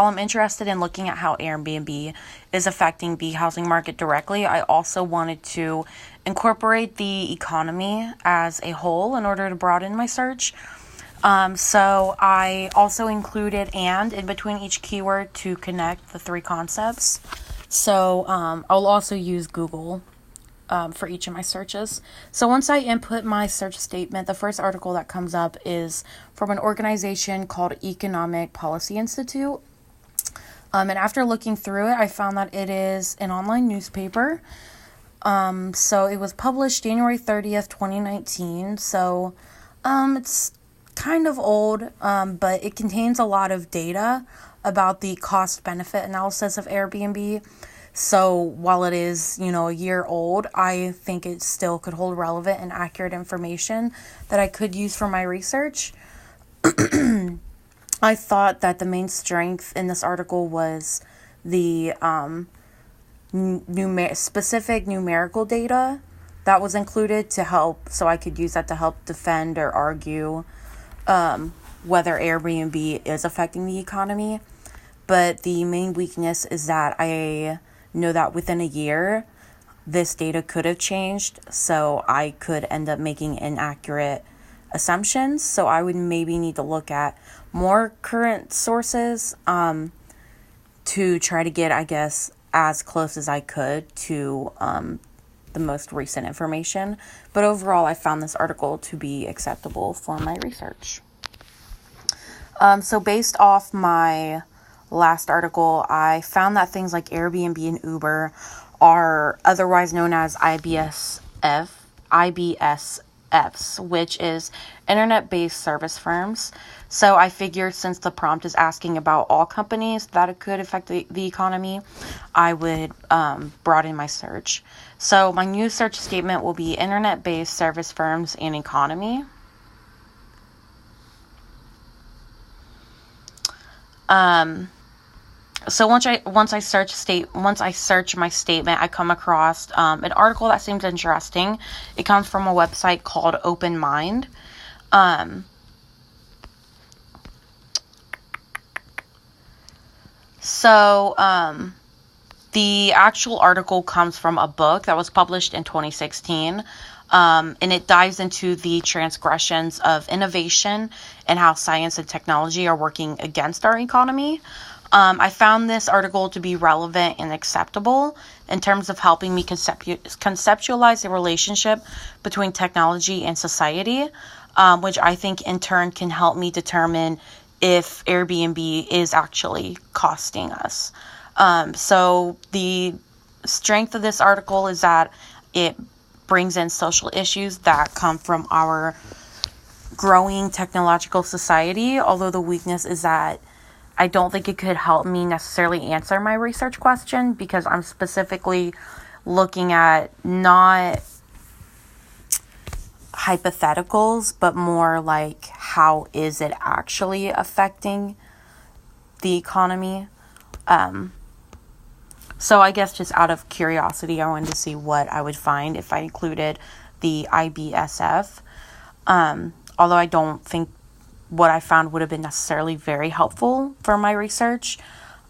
While I'm interested in looking at how Airbnb is affecting the housing market directly, I also wanted to incorporate the economy as a whole in order to broaden my search. So I also included "and" in between each keyword to connect the three concepts. So I'll also use Google for each of my searches. So once I input my search statement, the first article that comes up is from an organization called Economic Policy Institute. And after looking through it, I found that it is an online newspaper. So it was published January 30th, 2019. So it's kind of old, but it contains a lot of data about the cost-benefit analysis of Airbnb. So while it is, a year old, I think it still could hold relevant and accurate information that I could use for my research. I thought that the main strength in this article was the specific numerical data that was included to help, so I could use that to help defend or argue whether Airbnb is affecting the economy. But the main weakness is that I know that within a year, this data could have changed, so I could end up making inaccurate assumptions. So I would maybe need to look at more current sources to try to get, I guess, as close as I could to the most recent information. But overall, I found this article to be acceptable for my research. So based off my last article, I found that things like Airbnb and Uber are otherwise known as IBSFs, which is internet-based service firms. So I figured since the prompt is asking about all companies that it could affect the economy, I would broaden my search. So my new search statement will be internet-based service firms and economy. So once I search my statement, I come across an article that seems interesting. It comes from a website called Open Mind. The actual article comes from a book that was published in 2016. And it dives into the transgressions of innovation and how science and technology are working against our economy. I found this article to be relevant and acceptable in terms of helping me conceptualize the relationship between technology and society, which I think in turn can help me determine if Airbnb is actually costing us. So the strength of this article is that it brings in social issues that come from our growing technological society, although the weakness is that I don't think it could help me necessarily answer my research question because I'm specifically looking at not hypotheticals, but more like how is it actually affecting the economy. So I guess just out of curiosity, I wanted to see what I would find if I included the IBSF. Although I don't think what I found would have been necessarily very helpful for my research.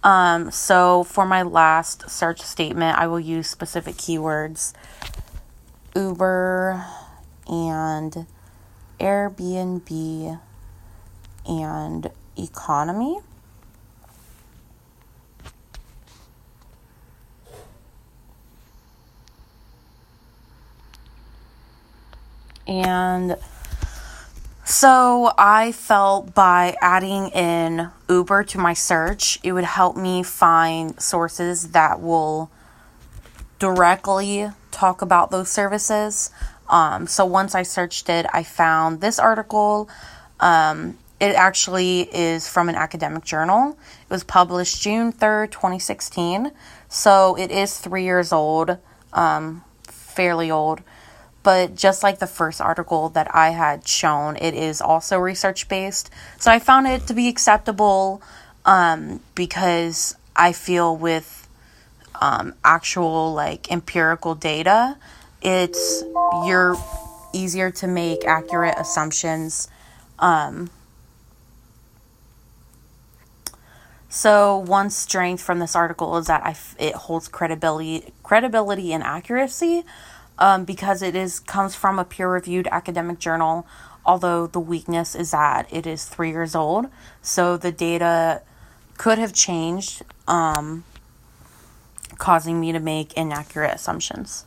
So for my last search statement, I will use specific keywords: Uber and Airbnb and economy. And so I felt by adding in Uber to my search, it would help me find sources that will directly talk about those services. So once I searched it, I found this article. It actually is from an academic journal. It was published June 3rd, 2016. So it is 3 years old, fairly old. But just like the first article that I had shown, it is also research-based. So I found it to be acceptable because I feel with actual empirical data, you're easier to make accurate assumptions. So one strength from this article is that it holds credibility and accuracy, because comes from a peer-reviewed academic journal. Although the weakness is that it is 3 years old, so the data could have changed, causing me to make inaccurate assumptions.